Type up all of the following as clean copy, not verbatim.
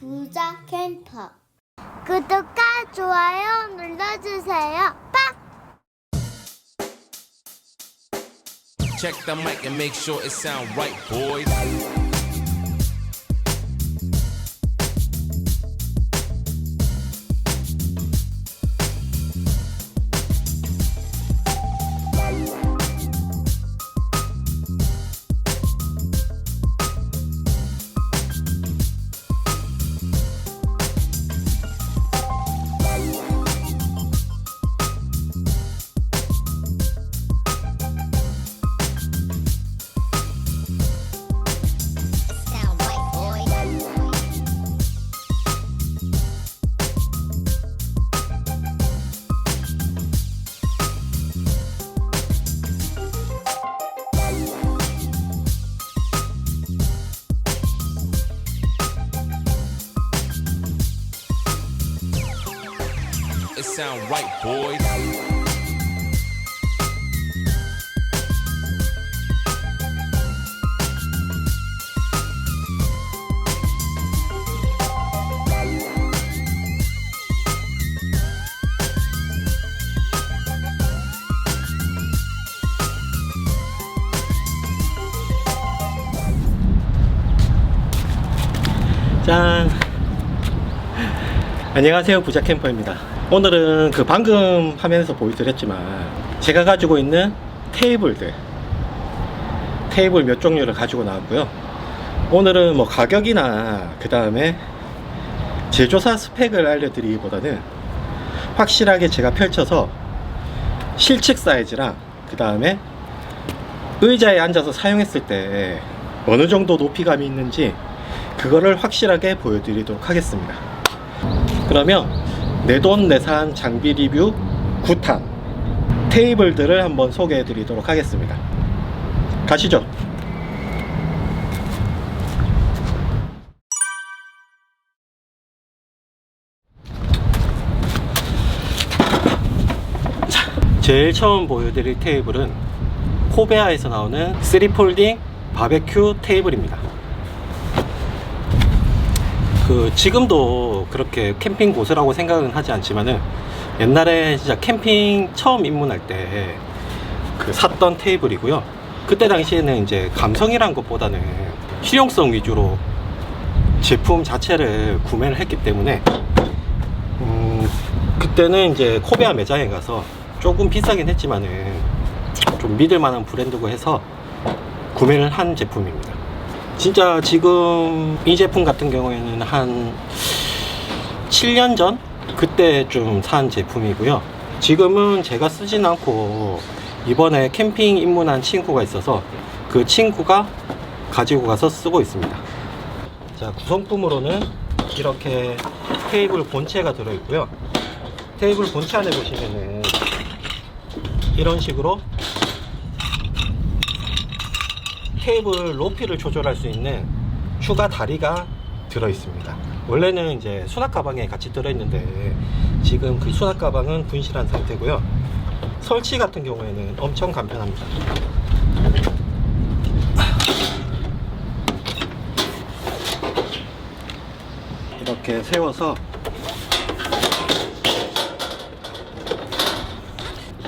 부자 캠퍼. 구독과 좋아요 눌러주세요. 빡! Check the mic and make sure it sound right, boys. It sound right, boys. 짠! 안녕하세요, 부자 캠퍼입니다. 오늘은 그 방금 화면에서 보여드렸지만 제가 가지고 있는 테이블 몇 종류를 가지고 나왔고요. 오늘은 뭐 가격이나 그 다음에 제조사 스펙을 알려드리기보다는 확실하게 제가 펼쳐서 실측 사이즈랑 그 다음에 의자에 앉아서 사용했을 때 어느 정도 높이감이 있는지 그거를 확실하게 보여드리도록 하겠습니다. 그러면 내돈내산 장비 리뷰 9탄 테이블들을 한번 소개해 드리도록 하겠습니다. 가시죠. 자, 제일 처음 보여드릴 테이블은 코베아에서 나오는 3폴딩 바베큐 테이블입니다. 지금도 그렇게 캠핑 고수라고 생각은 하지 않지만은 옛날에 진짜 캠핑 처음 입문할 때 샀던 테이블이고요. 그때 당시에는 이제 감성이란 것보다는 실용성 위주로 제품 자체를 구매를 했기 때문에 그때는 이제 코베아 매장에 가서 조금 비싸긴 했지만은 좀 믿을 만한 브랜드고 해서 구매를 한 제품입니다. 진짜 지금 이 제품 같은 경우에는 한 7년 전? 그때 좀 산 제품이고요. 지금은 제가 쓰진 않고 이번에 캠핑 입문한 친구가 있어서 그 친구가 가지고 가서 쓰고 있습니다. 자, 구성품으로는 이렇게 테이블 본체가 들어있고요. 테이블 본체 안에 보시면은 이런 식으로 테이블 높이를 조절할 수 있는 추가 다리가 들어 있습니다. 원래는 이제 수납 가방에 같이 들어 있는데 지금 그 수납 가방은 분실한 상태고요. 설치 같은 경우에는 엄청 간편합니다. 이렇게 세워서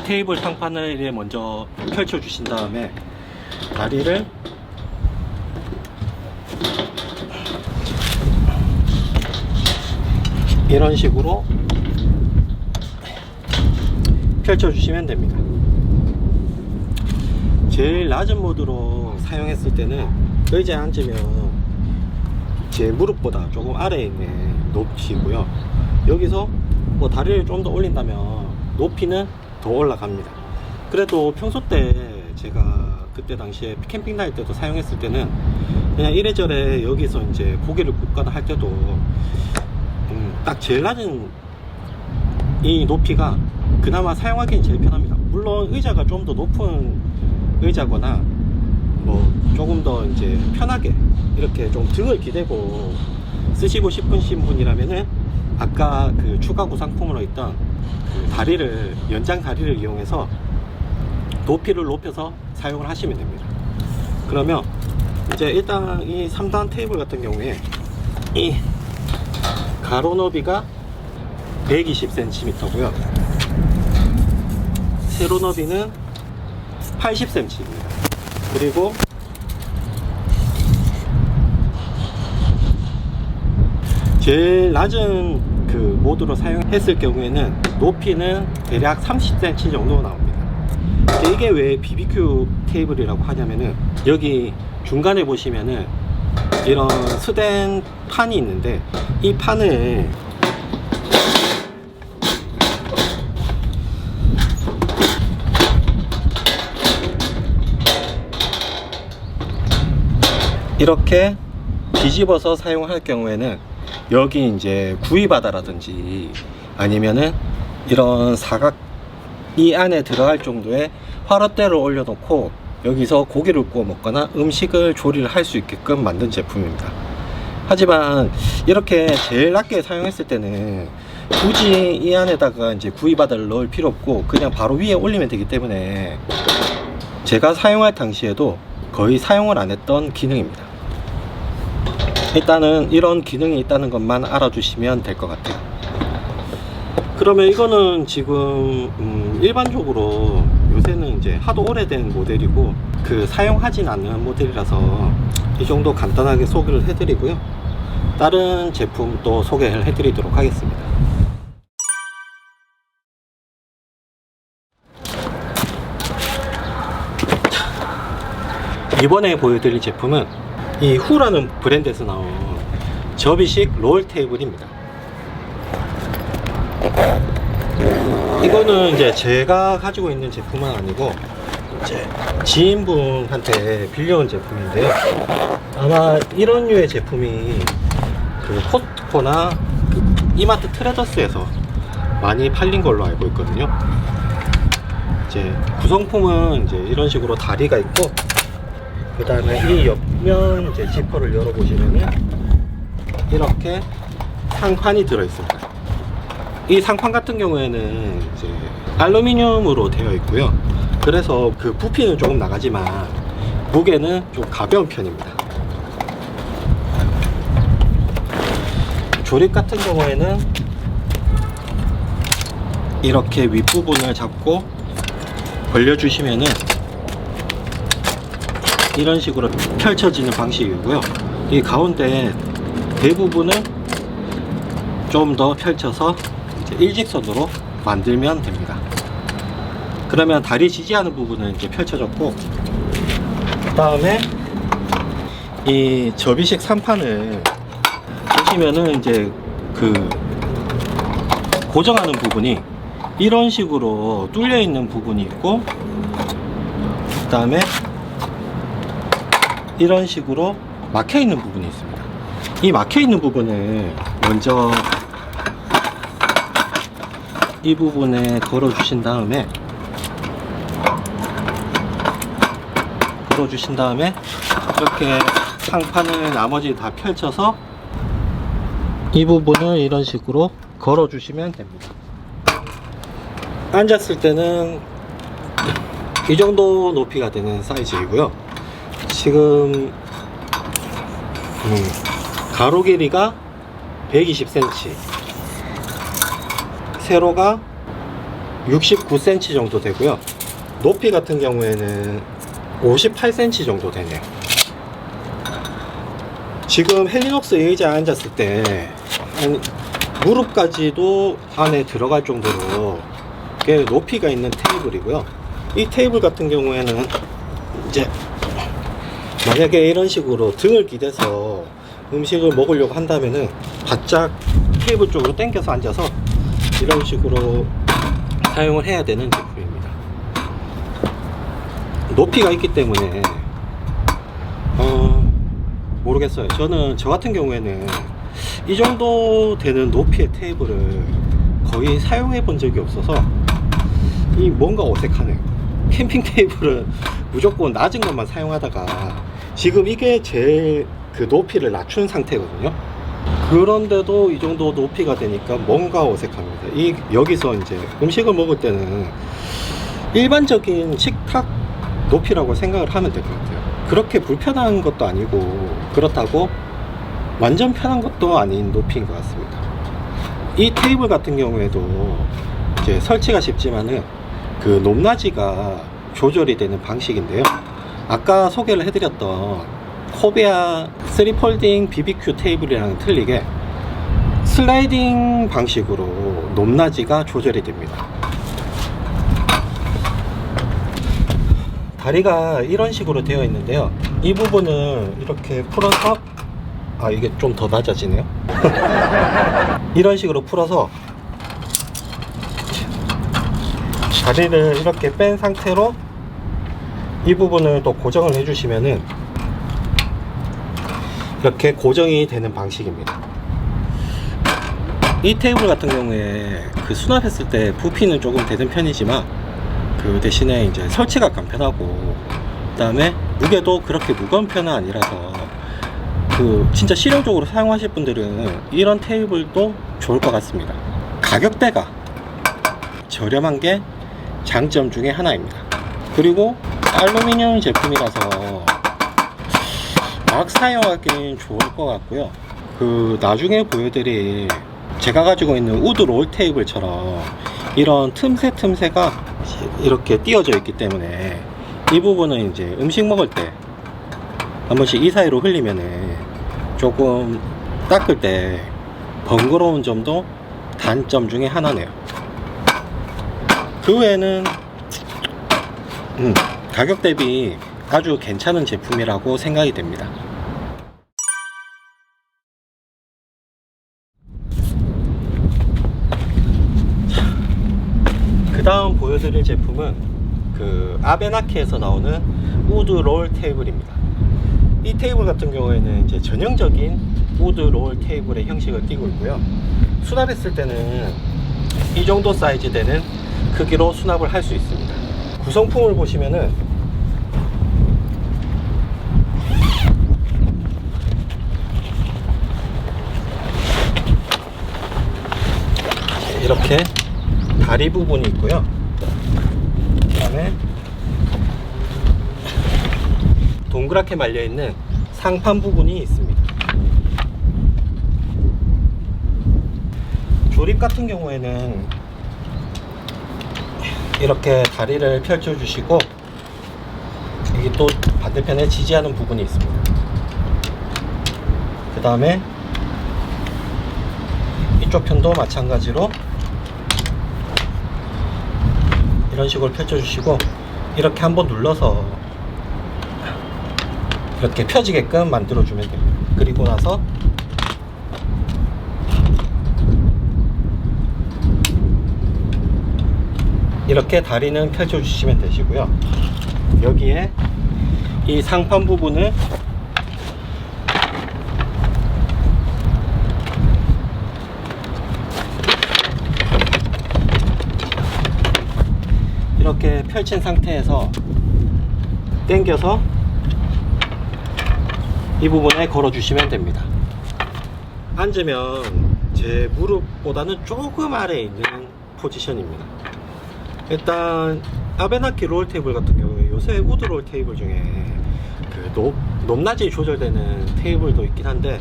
테이블 상판을 먼저 펼쳐 주신 다음에 다리를 이런 식으로 펼쳐주시면 됩니다. 제일 낮은 모드로 사용했을 때는 의자에 앉으면 제 무릎보다 조금 아래에 있는 높이고요. 여기서 뭐 다리를 좀 더 올린다면 높이는 더 올라갑니다. 그래도 평소 때 제가 그때 당시에 캠핑 다닐 때도 사용했을 때는 그냥 이래저래 여기서 이제 고기를 굽거나 할 때도 딱 제일 낮은 이 높이가 그나마 사용하기엔 제일 편합니다. 물론 의자가 좀 더 높은 의자거나 뭐 조금 더 이제 편하게 이렇게 좀 등을 기대고 쓰시고 싶으신 분이라면은 아까 그 추가 구상품으로 있던 그 다리를 연장 다리를 이용해서 높이를 높여서 사용을 하시면 됩니다. 그러면 이제 일단 이 3단 테이블 같은 경우에 이 가로 너비가 120cm고요. 세로 너비는 80cm입니다. 그리고 제일 낮은 그 모드로 사용했을 경우에는 높이는 대략 30cm 정도 나옵니다. 이게 왜 BBQ 테이블이라고 하냐면은 여기 중간에 보시면은 이런 스댄 판이 있는데 이 판을 이렇게 뒤집어서 사용할 경우에는 여기 이제 구이바다라든지 아니면은 이런 사각 이 안에 들어갈 정도의 화롯대를 올려놓고 여기서 고기를 구워 먹거나 음식을 조리를 할 수 있게끔 만든 제품입니다. 하지만 이렇게 제일 낮게 사용했을 때는 굳이 이 안에다가 이제 구이바다를 넣을 필요 없고 그냥 바로 위에 올리면 되기 때문에 제가 사용할 당시에도 거의 사용을 안 했던 기능입니다. 일단은 이런 기능이 있다는 것만 알아주시면 될 것 같아요. 그러면 이거는 지금 일반적으로 요새는 이제 하도 오래된 모델이고 그 사용하진 않는 모델이라서 이 정도 간단하게 소개를 해드리고요. 다른 제품 또 소개를 해드리도록 하겠습니다. 이번에 보여드릴 제품은 이 후라는 브랜드에서 나온 접이식 롤 테이블입니다. 이거는 이제 제가 가지고 있는 제품은 아니고 이제 지인분한테 빌려온 제품인데요. 아마 이런 류의 제품이 그 코스트코나 그 이마트 트레저스에서 많이 팔린 걸로 알고 있거든요. 이제 구성품은 이제 이런 식으로 다리가 있고 그 다음에 이 옆면 이제 지퍼를 열어보시면은 이렇게 상판이 들어있습니다. 이 상판 같은 경우에는 이제 알루미늄으로 되어 있고요. 그래서 그 부피는 조금 나가지만 무게는 좀 가벼운 편입니다. 조립 같은 경우에는 이렇게 윗부분을 잡고 벌려주시면은 이런 식으로 펼쳐지는 방식이고요. 이 가운데 대부분은 좀 더 펼쳐서 이제 일직선으로 만들면 됩니다. 그러면 다리 지지하는 부분은 이제 펼쳐졌고, 그 다음에 이 접이식 상판을 보시면은 이제 그 고정하는 부분이 이런 식으로 뚫려 있는 부분이 있고, 그 다음에 이런 식으로 막혀 있는 부분이 있습니다. 이 막혀 있는 부분을 먼저 이 부분에 걸어 주신 다음에 이렇게 상판을 나머지 다 펼쳐서 이 부분을 이런 식으로 걸어 주시면 됩니다. 앉았을 때는 이 정도 높이가 되는 사이즈이고요. 지금 가로 길이가 120cm, 세로가 69cm 정도 되고요. 높이 같은 경우에는 58cm 정도 되네요. 지금 헬리녹스 의자에 앉았을 때 무릎까지도 안에 들어갈 정도로 꽤 높이가 있는 테이블이고요. 이 테이블 같은 경우에는 이제 만약에 이런 식으로 등을 기대서 음식을 먹으려고 한다면은 바짝 테이블 쪽으로 당겨서 앉아서 이런 식으로 사용을 해야 되는 제품입니다. 높이가 있기 때문에 모르겠어요. 저 같은 경우에는 이 정도 되는 높이의 테이블을 거의 사용해 본 적이 없어서 이 뭔가 어색하네요. 캠핑 테이블은 무조건 낮은 것만 사용하다가 지금 이게 제일 그 높이를 낮춘 상태거든요. 그런데도 이 정도 높이가 되니까 뭔가 어색합니다. 여기서 이제 음식을 먹을 때는 일반적인 식탁 높이라고 생각을 하면 될 것 같아요. 그렇게 불편한 것도 아니고 그렇다고 완전 편한 것도 아닌 높이인 것 같습니다. 이 테이블 같은 경우에도 이제 설치가 쉽지만은 그 높낮이가 조절이 되는 방식인데요. 아까 소개를 해드렸던 코베아 3폴딩 BBQ 테이블이랑 틀리게 슬라이딩 방식으로 높낮이가 조절이 됩니다. 다리가 이런 식으로 되어 있는데요. 이 부분을 이렇게 풀어서, 이게 좀 더 낮아지네요. 이런 식으로 풀어서 다리를 이렇게 뺀 상태로 이 부분을 또 고정을 해주시면은 이렇게 고정이 되는 방식입니다. 이 테이블 같은 경우에 그 수납했을 때 부피는 조금 되는 편이지만 그 대신에 이제 설치가 간편하고, 그 다음에 무게도 그렇게 무거운 편은 아니라서 그 진짜 실용적으로 사용하실 분들은 이런 테이블도 좋을 것 같습니다. 가격대가 저렴한 게 장점 중에 하나입니다. 그리고 알루미늄 제품이라서 막 사용하기는 좋을 것 같고요. 그 나중에 보여드릴 제가 가지고 있는 우드 롤 테이블처럼 이런 틈새가 이렇게 띄어져 있기 때문에 이 부분은 이제 음식 먹을 때 한 번씩 이 사이로 흘리면은 조금 닦을 때 번거로운 점도 단점 중에 하나네요. 그 외에는 가격 대비 아주 괜찮은 제품이라고 생각이 됩니다. 그 다음 보여드릴 제품은 그 아베나키에서 나오는 우드 롤 테이블입니다. 이 테이블 같은 경우에는 이제 전형적인 우드 롤 테이블의 형식을 띠고 있고요. 수납했을 때는 이 정도 사이즈 되는 크기로 수납을 할 수 있습니다. 구성품을 보시면은 이렇게 다리 부분이 있고요. 그 다음에 동그랗게 말려 있는 상판 부분이 있습니다. 조립 같은 경우에는 이렇게 다리를 펼쳐 주시고, 여기 또 반대편에 지지하는 부분이 있습니다. 그 다음에 이쪽 편도 마찬가지로 이런 식으로 펼쳐 주시고, 이렇게 한번 눌러서 이렇게 펴지게끔 만들어 주면 됩니다. 그리고 나서 이렇게 다리는 펼쳐 주시면 되시고요. 여기에 이 상판 부분을 이렇게 펼친 상태에서 당겨서 이 부분에 걸어 주시면 됩니다. 앉으면 제 무릎보다는 조금 아래에 있는 포지션입니다. 일단 아베나키 롤 테이블 같은 경우에 요새 우드 롤 테이블 중에 그 높낮이 조절되는 테이블도 있긴 한데,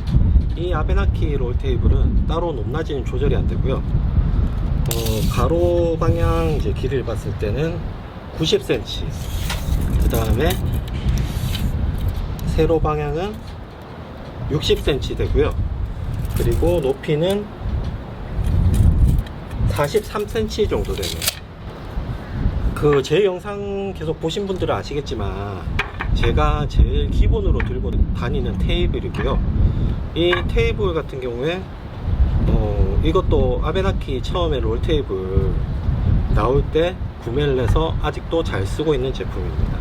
이 아베나키 롤 테이블은 따로 높낮이는 조절이 안 되고요. 가로 방향 이제 길이를 봤을 때는 90cm, 그 다음에 세로 방향은 60cm 되고요. 그리고 높이는 43cm 정도 되네요. 그 제 영상 계속 보신 분들은 아시겠지만 제가 제일 기본으로 들고 다니는 테이블이고요. 이 테이블 같은 경우에 이것도 아베나키 처음에 롤 테이블 나올 때 구매를 해서 아직도 잘 쓰고 있는 제품입니다.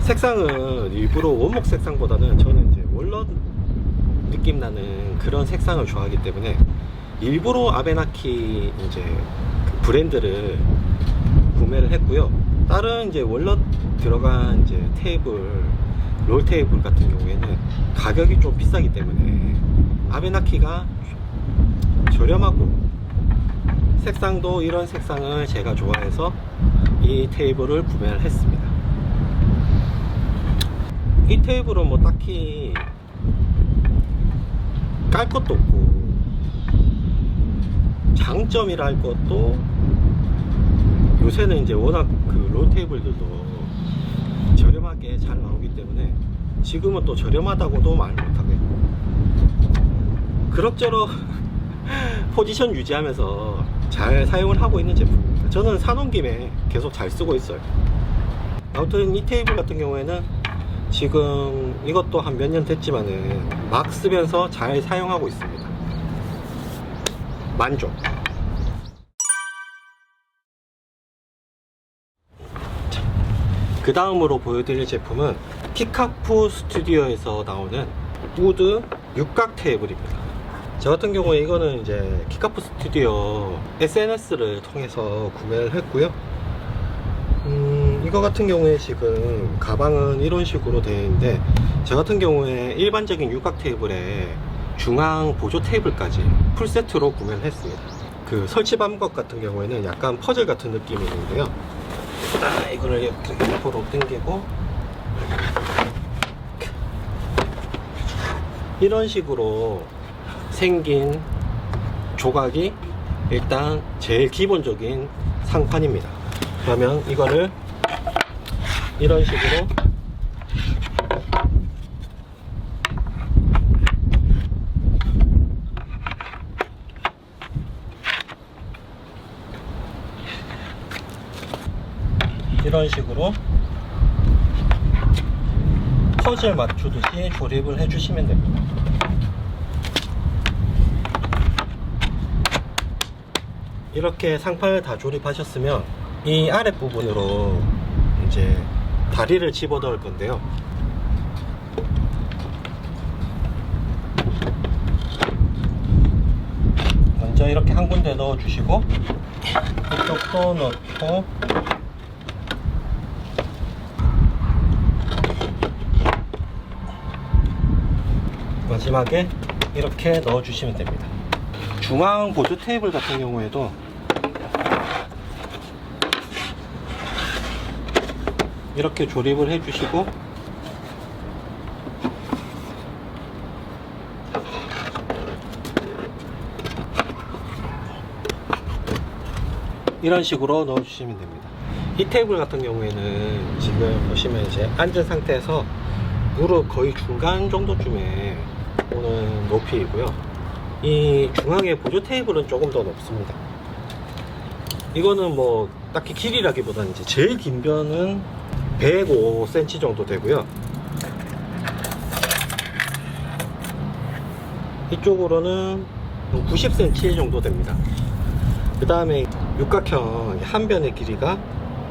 색상은 일부러 원목 색상보다는 저는 이제 원런 느낌 나는 그런 색상을 좋아하기 때문에 일부러 아베나키 이제 그 브랜드를 구매를 했고요. 다른 이제 원런 들어간 이제 테이블, 롤 테이블 같은 경우에는 가격이 좀 비싸기 때문에 아베나키가 저렴하고 색상도 이런 색상을 제가 좋아해서 이 테이블을 구매를 했습니다. 이 테이블은 뭐 딱히 깔 것도 없고 장점이라 할 것도 요새는 이제 워낙 그 롤 테이블들도 저렴하게 잘 나오기 때문에 지금은 또 저렴하다고도 말 못하겠고 그럭저럭 포지션 유지하면서 잘 사용을 하고 있는 제품입니다. 저는 사놓은 김에 계속 잘 쓰고 있어요. 아무튼 이 테이블 같은 경우에는 지금 이것도 한 몇 년 됐지만은 막 쓰면서 잘 사용하고 있습니다. 만족. 그 다음으로 보여드릴 제품은 키카푸 스튜디오에서 나오는 우드 육각 테이블입니다. 저 같은 경우에 이거는 이제 키카푸 스튜디오 SNS를 통해서 구매를 했고요. 이거 같은 경우에 지금 가방은 이런 식으로 되어 있는데 저 같은 경우에 일반적인 육각 테이블에 중앙 보조 테이블까지 풀세트로 구매를 했습니다. 그 설치 방법 같은 경우에는 약간 퍼즐 같은 느낌이 있는데요. 이거를 이렇게 옆으로 당기고 이런 식으로 생긴 조각이 일단 제일 기본적인 상판입니다. 그러면 이거를 이런 식으로 퍼즐 맞추듯이 조립을 해주시면 됩니다. 이렇게 상판을 다 조립하셨으면 이 아랫부분으로 이제 다리를 집어 넣을 건데요. 먼저 이렇게 한 군데 넣어 주시고 이쪽도 넣고 마지막에 이렇게 넣어 주시면 됩니다. 중앙 보조 테이블 같은 경우에도 이렇게 조립을 해 주시고 이런 식으로 넣어 주시면 됩니다. 이 테이블 같은 경우에는 지금 보시면 이제 앉은 상태에서 무릎 거의 중간 정도쯤에 오는 높이이고요. 이 중앙의 보조 테이블은 조금 더 높습니다. 이거는 뭐 딱히 길이라기보다는 이제 제일 긴 변은 105cm 정도 되고요. 이쪽으로는 90cm 정도 됩니다. 그 다음에 육각형 한 변의 길이가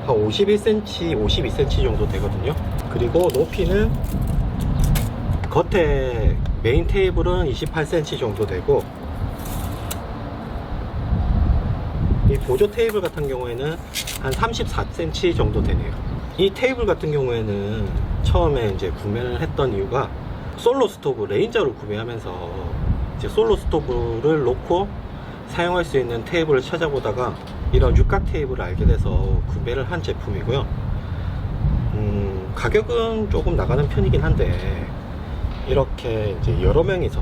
한 51cm, 52cm 정도 되거든요. 그리고 높이는 겉에 메인 테이블은 28cm 정도 되고 이 보조 테이블 같은 경우에는 한 34cm 정도 되네요. 이 테이블 같은 경우에는 처음에 이제 구매를 했던 이유가 솔로 스토브 레인저를 구매하면서 이제 솔로 스토브를 놓고 사용할 수 있는 테이블을 찾아보다가 이런 육각 테이블을 알게 돼서 구매를 한 제품이고요. 가격은 조금 나가는 편이긴 한데 이렇게 이제 여러 명이서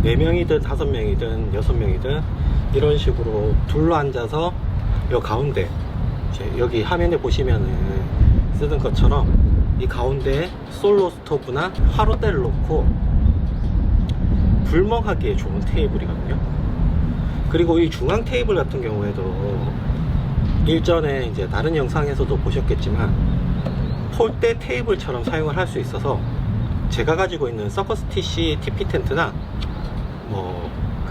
4명이든 5명이든 6명이든 이런 식으로 둘러 앉아서 이 가운데 이제 여기 화면에 보시면은 쓰던 것처럼 이 가운데에 솔로 스토브나 화로대를 놓고 불멍하기에 좋은 테이블이거든요. 그리고 이 중앙 테이블 같은 경우에도 일전에 이제 다른 영상에서도 보셨겠지만 폴대 테이블처럼 사용을 할 수 있어서 제가 가지고 있는 서커스 TC TP 텐트나 뭐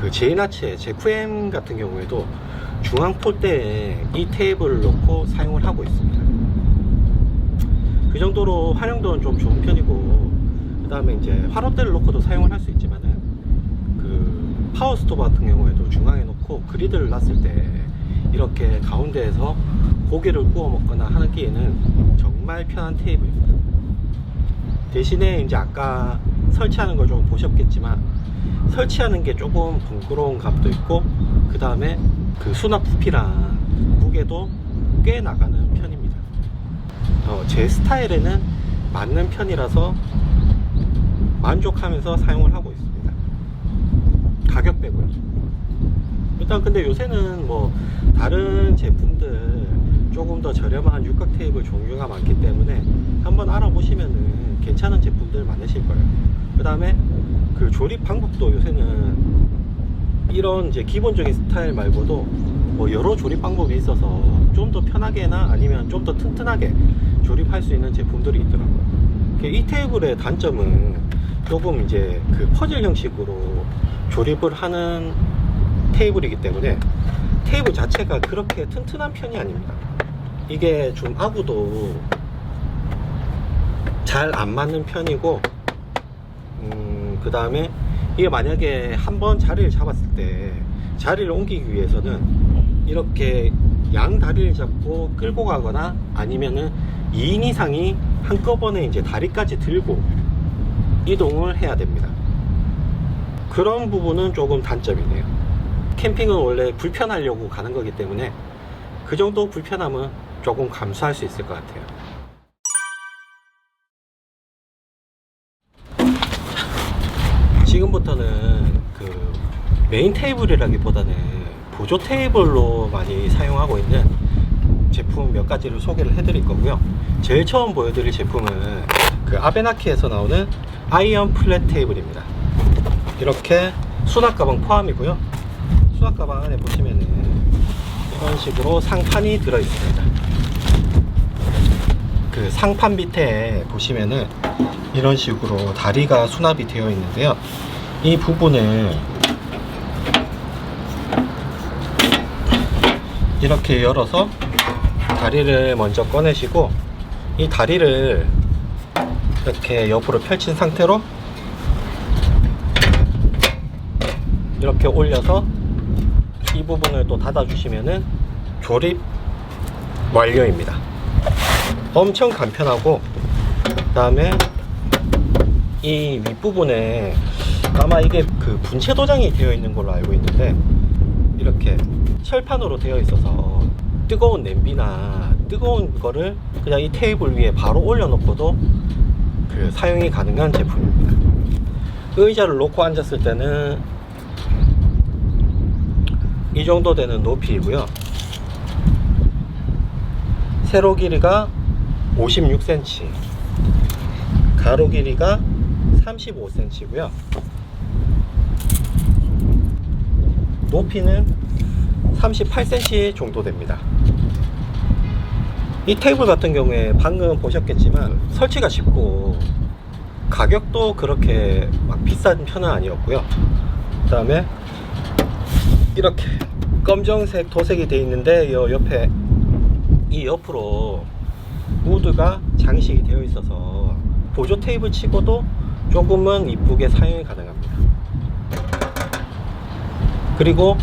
그 제이나츠의 제쿠엠 같은 경우에도 중앙 폴대에 이 테이블을 놓고 사용을 하고 있습니다. 그 정도로 활용도는 좀 좋은 편이고, 그 다음에 이제 화롯대를 놓고도 사용을 할 수 있지만은 그 파워 스토브 같은 경우에도 중앙에 놓고 그리드를 놨을 때 이렇게 가운데에서 고기를 구워 먹거나 하기에는 정말 편한 테이블입니다. 대신에 이제 아까 설치하는 걸 좀 보셨겠지만 설치하는 게 조금 번거로운 감도 있고, 그 다음에 그 수납 부피랑 무게도 꽤 나가는 편입니다. 제 스타일에는 맞는 편이라서 만족하면서 사용을 하고 있습니다. 가격 빼고요. 일단 근데 요새는 뭐 다른 제품들 조금 더 저렴한 육각 테이블 종류가 많기 때문에 한번 알아보시면은 괜찮은 제품들 많으실 거예요. 그 다음에 그 조립 방법도 요새는 이런 이제 기본적인 스타일 말고도 뭐 여러 조립 방법이 있어서 좀 더 편하게나 아니면 좀 더 튼튼하게 조립할 수 있는 제품들이 있더라고요. 이 테이블의 단점은 조금 이제 그 퍼즐 형식으로 조립을 하는 테이블이기 때문에 테이블 자체가 그렇게 튼튼한 편이 아닙니다. 이게 좀 아구도 잘 안 맞는 편이고, 그 다음에 이게 만약에 한번 자리를 잡았을 때 자리를 옮기기 위해서는 이렇게 양 다리를 잡고 끌고 가거나 아니면은 2인 이상이 한꺼번에 이제 다리까지 들고 이동을 해야 됩니다. 그런 부분은 조금 단점이네요. 캠핑은 원래 불편하려고 가는 거기 때문에 그 정도 불편함은 조금 감수할 수 있을 것 같아요. 지금부터는 그 메인 테이블이라기보다는 보조 테이블로 많이 사용하고 있는 제품 몇 가지를 소개를 해드릴 거고요. 제일 처음 보여드릴 제품은 그 아베나키에서 나오는 아이언 플랫 테이블입니다. 이렇게 수납 가방 포함이고요. 수납 가방 안에 보시면은 이런 식으로 상판이 들어 있습니다. 그 상판 밑에 보시면은 이런 식으로 다리가 수납이 되어 있는데요. 이 부분을 이렇게 열어서 다리를 먼저 꺼내시고 이 다리를 이렇게 옆으로 펼친 상태로 이렇게 올려서 이 부분을 또 닫아 주시면은 조립 완료입니다. 엄청 간편하고, 그 다음에 이 윗부분에 아마 이게 그 분체 도장이 되어 있는 걸로 알고 있는데 이렇게 철판으로 되어 있어서 뜨거운 냄비나 뜨거운 거를 그냥 이 테이블 위에 바로 올려놓고도 그 사용이 가능한 제품입니다. 의자를 놓고 앉았을 때는 이 정도 되는 높이이고요. 세로 길이가 56cm, 가로 길이가 35cm고요. 높이는 38cm 정도 됩니다. 이 테이블 같은 경우에 방금 보셨겠지만 설치가 쉽고 가격도 그렇게 막 비싼 편은 아니었고요. 그 다음에 이렇게 검정색 도색이 되어 있는데 이 옆에 이 옆으로 우드가 장식이 되어 있어서 보조 테이블 치고도 조금은 이쁘게 사용이 가능합니다. 그리고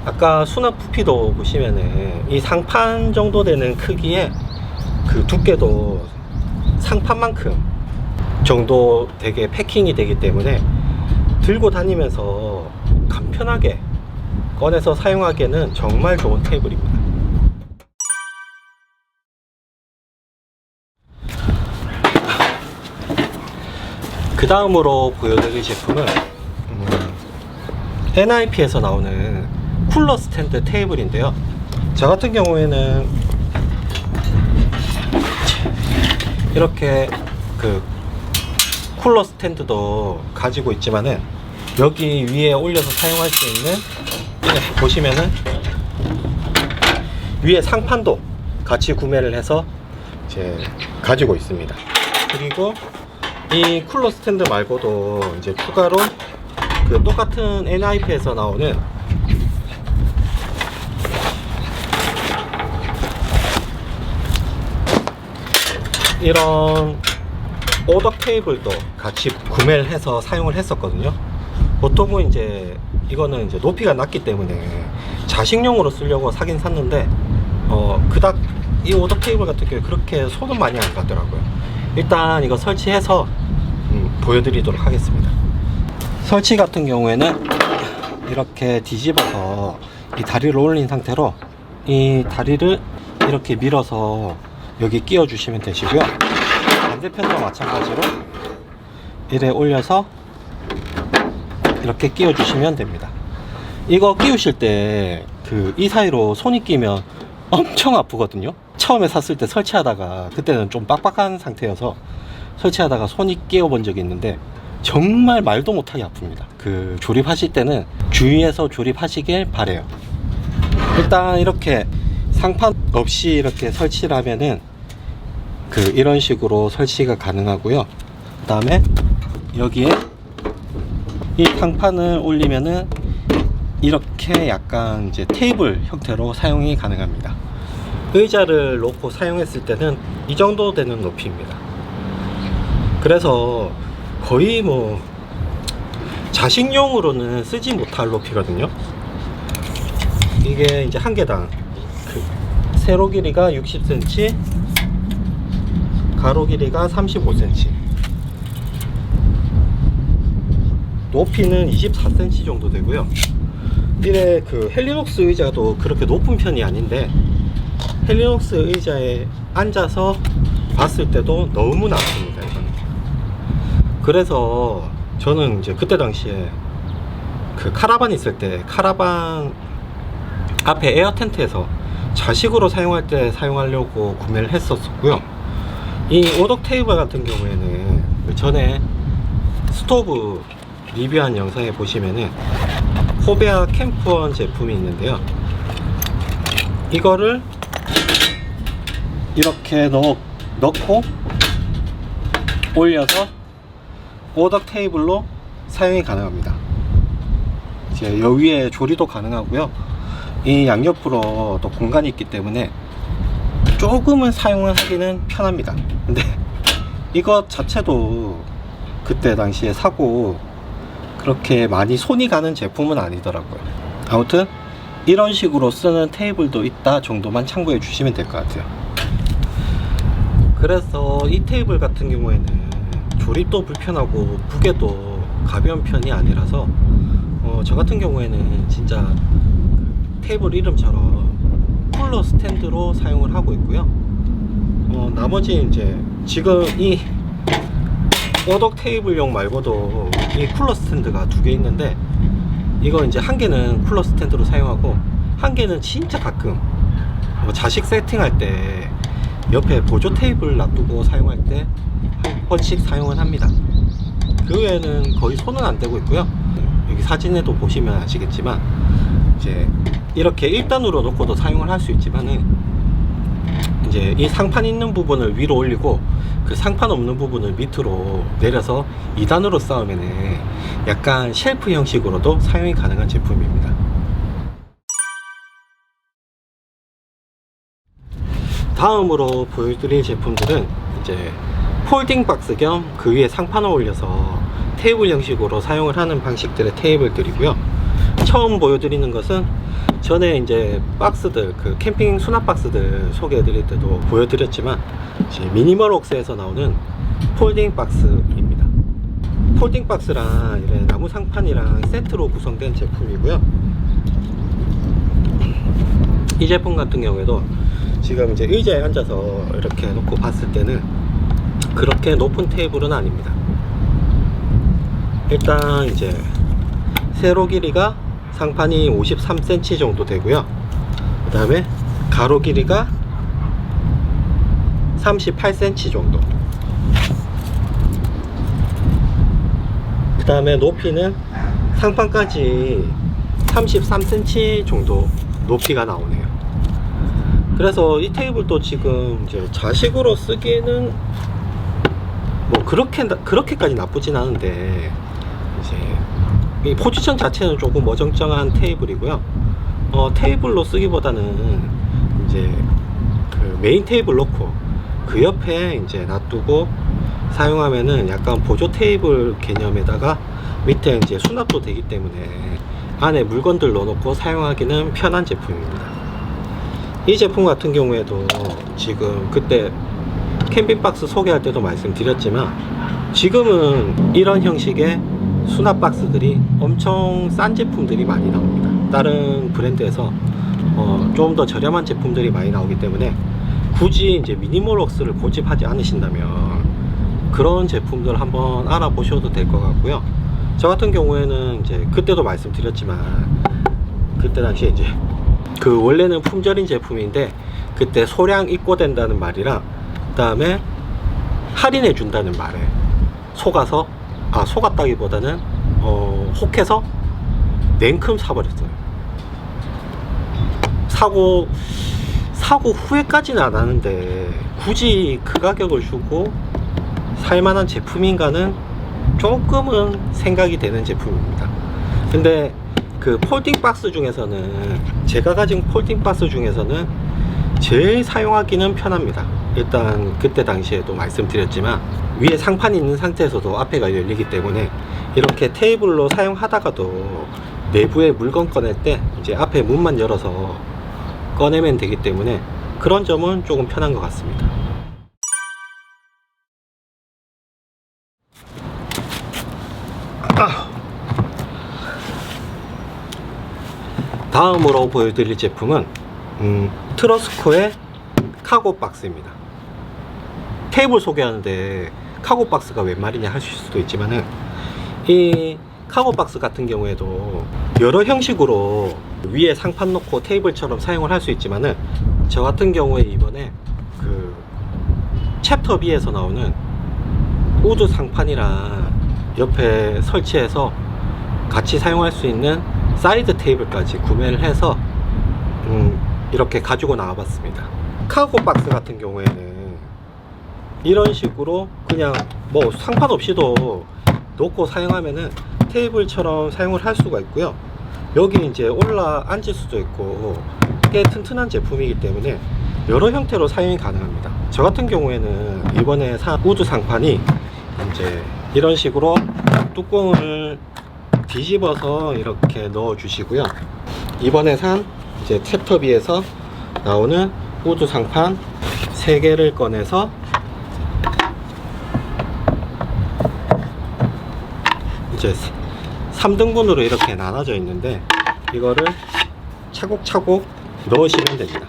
아까 수납 부피도 보시면은 이 상판 정도 되는 크기의 그 두께도 상판만큼 정도 되게 패킹이 되기 때문에 들고 다니면서 간편하게 꺼내서 사용하기에는 정말 좋은 테이블입니다. 그 다음으로 보여드릴 제품은 NIP에서 나오는 쿨러 스탠드 테이블인데요. 저 같은 경우에는 이렇게 그 쿨러 스탠드도 가지고 있지만은 여기 위에 올려서 사용할 수 있는, 보시면은 위에 상판도 같이 구매를 해서 이제 가지고 있습니다. 그리고 이 쿨러 스탠드 말고도 이제 추가로 그 똑같은 NIP에서 나오는 이런 오덕 테이블도 같이 구매를 해서 사용을 했었거든요. 보통은 이제 이거는 이제 높이가 낮기 때문에 자식용으로 쓰려고 사긴 샀는데 그닥 이 오덕 테이블 같은 경우에 그렇게 손은 많이 안 가더라고요. 일단 이거 설치해서 보여드리도록 하겠습니다. 설치 같은 경우에는 이렇게 뒤집어서 이 다리를 올린 상태로 이 다리를 이렇게 밀어서 여기 끼워 주시면 되시고요. 반대편도 마찬가지로 이래 올려서 이렇게 끼워 주시면 됩니다. 이거 끼우실 때 이 사이로 손이 끼면 엄청 아프거든요. 처음에 샀을 때 설치하다가, 그때는 좀 빡빡한 상태여서 설치하다가 손이 끼어 본 적이 있는데 정말 말도 못하게 아픕니다. 조립하실 때는 주의해서 조립하시길 바래요. 일단 이렇게 상판 없이 이렇게 설치를 하면은 이런 식으로 설치가 가능하고요. 그 다음에 여기에 이 상판을 올리면은 이렇게 약간 이제 테이블 형태로 사용이 가능합니다. 의자를 놓고 사용했을 때는 이 정도 되는 높이입니다. 그래서 거의 뭐 자식용으로는 쓰지 못할 높이거든요. 이게 이제 한 개당 세로 길이가 60cm, 가로 길이가 35cm, 높이는 24cm 정도 되고요. 이래 헬리녹스 의자도 그렇게 높은 편이 아닌데 헬리녹스 의자에 앉아서 봤을 때도 너무 낮습니다. 이거는. 그래서 저는 이제 그때 당시에 카라반 있을 때 카라반 앞에 에어 텐트에서 자식으로 사용할 때 사용하려고 구매를 했었고요. 이 오덕 테이블 같은 경우에는 전에 스토브 리뷰한 영상에 보시면은 호베아 캠프원 제품이 있는데요. 이거를 이렇게 넣고 올려서 오덕 테이블로 사용이 가능합니다. 이제 여기에 조리도 가능하고요. 이 양옆으로 또 공간이 있기 때문에 조금은 사용을 하기는 편합니다. 근데 이것 자체도 그때 당시에 사고 그렇게 많이 손이 가는 제품은 아니더라고요. 아무튼 이런 식으로 쓰는 테이블도 있다 정도만 참고해 주시면 될 것 같아요. 그래서 이 테이블 같은 경우에는 조립도 불편하고 무게도 가벼운 편이 아니라서 저 같은 경우에는 진짜 테이블 이름처럼 쿨러 스탠드로 사용을 하고 있고요. 나머지 이제 지금 이 오덕 테이블용 말고도 이 쿨러 스탠드가 2개 있는데, 이거 이제 한 개는 쿨러 스탠드로 사용하고 한 개는 진짜 가끔 자식 세팅할 때 옆에 보조 테이블 놔두고 사용할 때 한 번씩 사용을 합니다. 그 외에는 거의 손은 안 대고 있고요. 여기 사진에도 보시면 아시겠지만 이제 이렇게 1단으로 놓고도 사용을 할 수 있지만은 이제 이 상판 있는 부분을 위로 올리고 그 상판 없는 부분을 밑으로 내려서 2단으로 쌓으면은 약간 쉘프 형식으로도 사용이 가능한 제품입니다. 다음으로 보여드릴 제품들은 이제 폴딩 박스 겸 그 위에 상판을 올려서 테이블 형식으로 사용을 하는 방식들의 테이블들이고요. 처음 보여드리는 것은 전에 이제 박스들, 캠핑 수납 박스들 소개해드릴 때도 보여드렸지만 이제 미니멀웍스에서 나오는 폴딩 박스입니다. 폴딩 박스랑 이런 나무 상판이랑 세트로 구성된 제품이고요. 이 제품 같은 경우에도 지금 이제 의자에 앉아서 이렇게 놓고 봤을 때는 그렇게 높은 테이블은 아닙니다. 일단 이제 세로 길이가 상판이 53cm 정도 되고요. 그 다음에 가로 길이가 38cm 정도. 그 다음에 높이는 상판까지 33cm 정도 높이가 나오네요. 그래서 이 테이블도 지금 이제 자식으로 쓰기에는 뭐 그렇게까지 나쁘진 않은데, 이제 이 포지션 자체는 조금 어정쩡한 테이블이고요. 테이블로 쓰기보다는 이제 메인 테이블 놓고 그 옆에 이제 놔두고 사용하면은 약간 보조 테이블 개념에다가 밑에 이제 수납도 되기 때문에 안에 물건들 넣어놓고 사용하기는 편한 제품입니다. 이 제품 같은 경우에도 지금 그때 캠핑박스 소개할 때도 말씀드렸지만 지금은 이런 형식의 수납 박스들이 엄청 싼 제품들이 많이 나옵니다. 다른 브랜드에서 좀 더 저렴한 제품들이 많이 나오기 때문에 굳이 이제 미니멀웍스를 고집하지 않으신다면 그런 제품들 한번 알아보셔도 될 것 같고요. 저 같은 경우에는 이제 그때도 말씀드렸지만 그때 당시에 이제 그 원래는 품절인 제품인데 그때 소량 입고된다는 말이랑 그 다음에 할인해 준다는 말에 속았다기보다는 혹해서 냉큼 사버렸어요. 사고 후회까지는 안 하는데 굳이 그 가격을 주고 살만한 제품인가는 조금은 생각이 되는 제품입니다. 근데 그 폴딩 박스 중에서는 제가 가진 폴딩 박스 중에서는 제일 사용하기는 편합니다. 일단 그때 당시에도 말씀드렸지만 위에 상판이 있는 상태에서도 앞에가 열리기 때문에 이렇게 테이블로 사용하다가도 내부에 물건 꺼낼 때 이제 앞에 문만 열어서 꺼내면 되기 때문에 그런 점은 조금 편한 것 같습니다. 다음으로 보여드릴 제품은 트러스코의 카고 박스입니다. 테이블 소개하는데 카고 박스가 웬 말이냐 하실 수도 있지만은 이 카고 박스 같은 경우에도 여러 형식으로 위에 상판 놓고 테이블처럼 사용을 할 수 있지만은 저 같은 경우에 이번에 그 챕터 B에서 나오는 우드 상판이랑 옆에 설치해서 같이 사용할 수 있는 사이드 테이블까지 구매를 해서 이렇게 가지고 나와 봤습니다. 카고 박스 같은 경우에는 이런 식으로 그냥 뭐 상판 없이도 놓고 사용하면은 테이블처럼 사용을 할 수가 있고요. 여기 이제 올라 앉을 수도 있고 꽤 튼튼한 제품이기 때문에 여러 형태로 사용이 가능합니다. 저 같은 경우에는 이번에 산 우드 상판이 이제 이런 식으로 뚜껑을 뒤집어서 이렇게 넣어 주시고요. 이번에 산 이제 챕터 B에서 나오는 우드 상판 3개를 꺼내서 이제 3등분으로 이렇게 나눠져 있는데 이거를 차곡차곡 넣으시면 됩니다.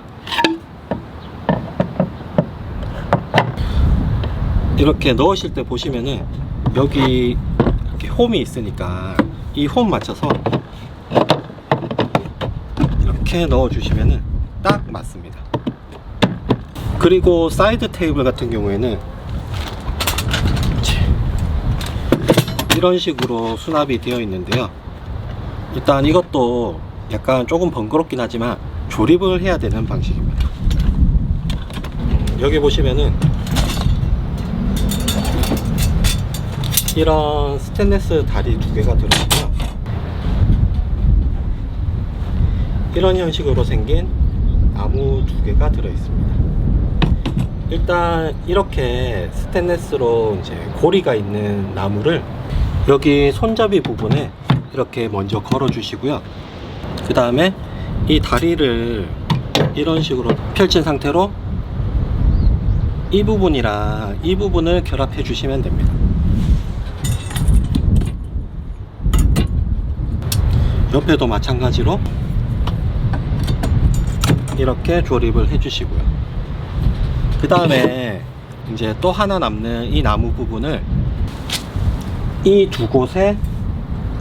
이렇게 넣으실 때 보시면은 여기 이렇게 홈이 있으니까 이 홈 맞춰서 이렇게 넣어 주시면은 딱 맞습니다. 그리고 사이드 테이블 같은 경우에는 이런 식으로 수납이 되어 있는데요. 일단 이것도 약간 조금 번거롭긴 하지만 조립을 해야 되는 방식입니다. 여기 보시면은 이런 스테인리스 다리 2개가 들어있고요. 이런 형식으로 생긴 나무 2개가 들어있습니다. 일단 이렇게 스테인리스로 이제 고리가 있는 나무를 여기 손잡이 부분에 이렇게 먼저 걸어 주시고요. 그 다음에 이 다리를 이런 식으로 펼친 상태로 이 부분이랑 이 부분을 결합해 주시면 됩니다. 옆에도 마찬가지로 이렇게 조립을 해 주시고요. 그 다음에 이제 또 하나 남는 이 나무 부분을 이 2곳에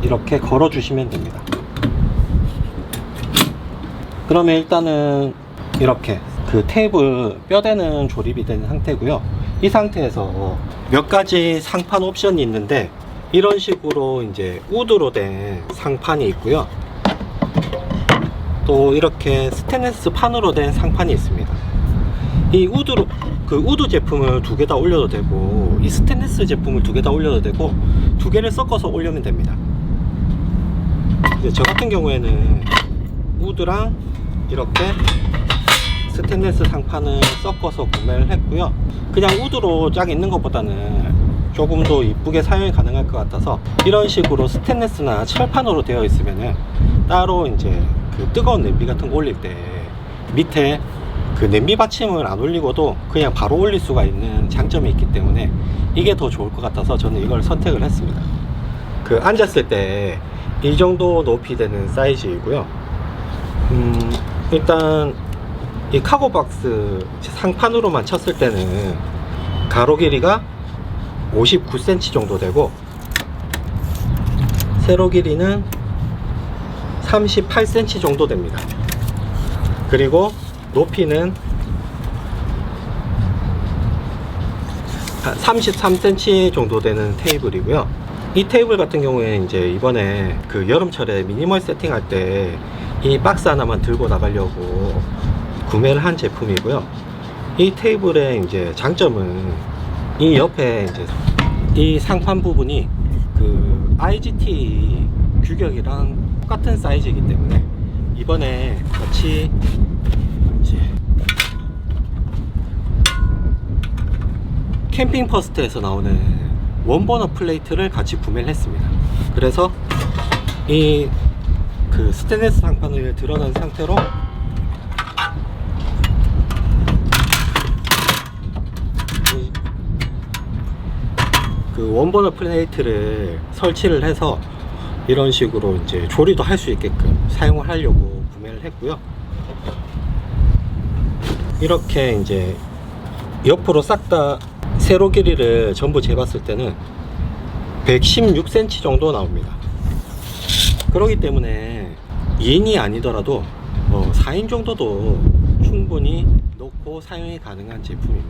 이렇게 걸어 주시면 됩니다. 그러면 일단은 이렇게 그 테이블 뼈대는 조립이 된 상태고요. 이 상태에서 몇 가지 상판 옵션이 있는데 이런 식으로 이제 우드로 된 상판이 있고요. 또 이렇게 스테인리스 판으로 된 상판이 있습니다. 이 우드 제품을 2개 다 올려도 되고 이 스테인리스 제품을 2개 다 올려도 되고 2개를 섞어서 올리면 됩니다. 저 같은 경우에는 우드랑 이렇게 스테인리스 상판을 섞어서 구매를 했고요. 그냥 우드로 쫙 있는 것보다는 조금 더 이쁘게 사용이 가능할 것 같아서 이런 식으로 스테인리스나 철판으로 되어 있으면은 따로 이제 그 뜨거운 냄비 같은 거 올릴 때 밑에 그 냄비 받침을 안 올리고도 그냥 바로 올릴 수가 있는 장점이 있기 때문에 이게 더 좋을 것 같아서 저는 이걸 선택을 했습니다. 그 앉았을 때 이 정도 높이 되는 사이즈이고요. 일단 이 카고 박스 상판으로만 쳤을 때는 가로 길이가 59cm 정도 되고 세로 길이는 38cm 정도 됩니다. 그리고 높이는 33cm 정도 되는 테이블이고요. 이 테이블 같은 경우에 이제 이번에 그 여름철에 미니멀 세팅할 때 이 박스 하나만 들고 나가려고 구매를 한 제품이고요. 이 테이블의 이제 장점은 이 옆에 이제 이 상판 부분이 그 IGT 규격이랑 똑같은 사이즈이기 때문에 이번에 같이 이제 캠핑 퍼스트에서 나오는 원버너 플레이트를 같이 구매를 했습니다. 그래서 이 그 스테인리스 상판을 드러낸 상태로 그 원버너 플레이트를 설치를 해서 이런 식으로 이제 조리도 할 수 있게끔 사용을 하려고 구매를 했고요. 이렇게 이제 옆으로 싹 다 세로 길이를 전부 재봤을 때는 116cm 정도 나옵니다. 그렇기 때문에 2인이 아니더라도 4인 정도도 충분히 놓고 사용이 가능한 제품입니다.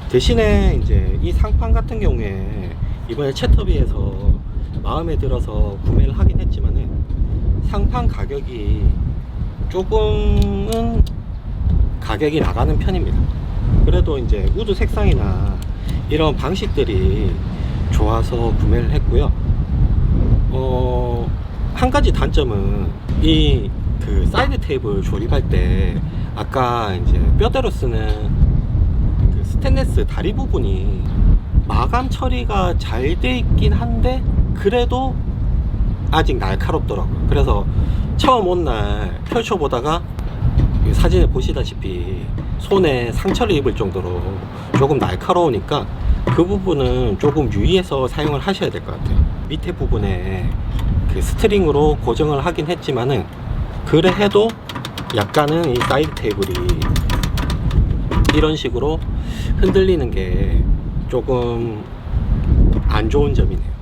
대신에 이제 이 상판 같은 경우에 이번에 채터비에서 마음에 들어서 구매를 하긴 했지만은 상판 가격이 조금은 가격이 나가는 편입니다. 그래도 이제 우드 색상이나 이런 방식들이 좋아서 구매를 했고요. 한 가지 단점은 이 그 사이드 테이블 조립할 때 아까 이제 뼈대로 쓰는 그 스테인리스 다리 부분이 마감 처리가 잘 돼 있긴 한데 그래도 아직 날카롭더라고요. 그래서 처음 온 날 펼쳐보다가 사진에 보시다시피 손에 상처를 입을 정도로 조금 날카로우니까 그 부분은 조금 유의해서 사용을 하셔야 될 것 같아요. 밑에 부분에 그 스트링으로 고정을 하긴 했지만은 그래 해도 약간은 이 사이드 테이블이 이런 식으로 흔들리는 게 조금 안 좋은 점이네요.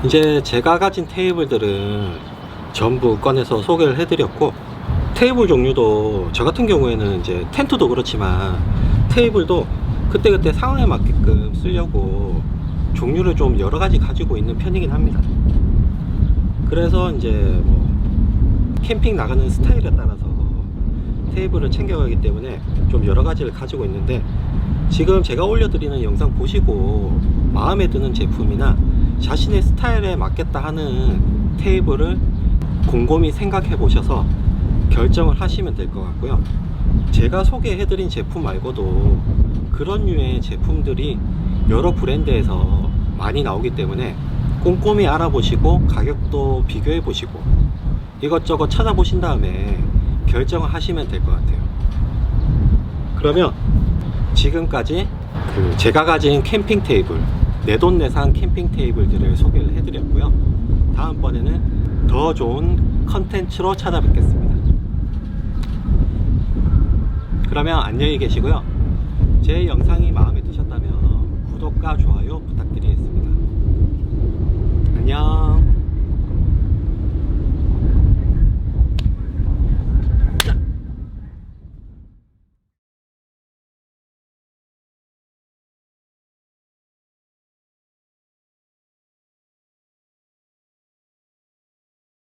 이제 제가 가진 테이블들은 전부 꺼내서 소개를 해드렸고, 테이블 종류도 저 같은 경우에는 이제 텐트도 그렇지만 테이블도 그때그때 상황에 맞게끔 쓰려고 종류를 좀 여러 가지 가지고 있는 편이긴 합니다. 그래서 이제 뭐 캠핑 나가는 스타일에 따라서 테이블을 챙겨가기 때문에 좀 여러 가지를 가지고 있는데, 지금 제가 올려드리는 영상 보시고 마음에 드는 제품이나 자신의 스타일에 맞겠다 하는 테이블을 곰곰이 생각해 보셔서 결정을 하시면 될 것 같고요. 제가 소개해드린 제품 말고도 그런 류의 제품들이 여러 브랜드에서 많이 나오기 때문에 꼼꼼히 알아보시고 가격도 비교해 보시고 이것저것 찾아보신 다음에 결정을 하시면 될 것 같아요. 그러면 지금까지 그 제가 가진 캠핑 테이블, 내돈내산 캠핑 테이블들을 소개를 해드렸고요. 다음번에는 더 좋은 컨텐츠로 찾아뵙겠습니다. 그러면 안녕히 계시고요. 제 영상이 마음에 드셨다면 구독과 좋아요 부탁드리겠습니다.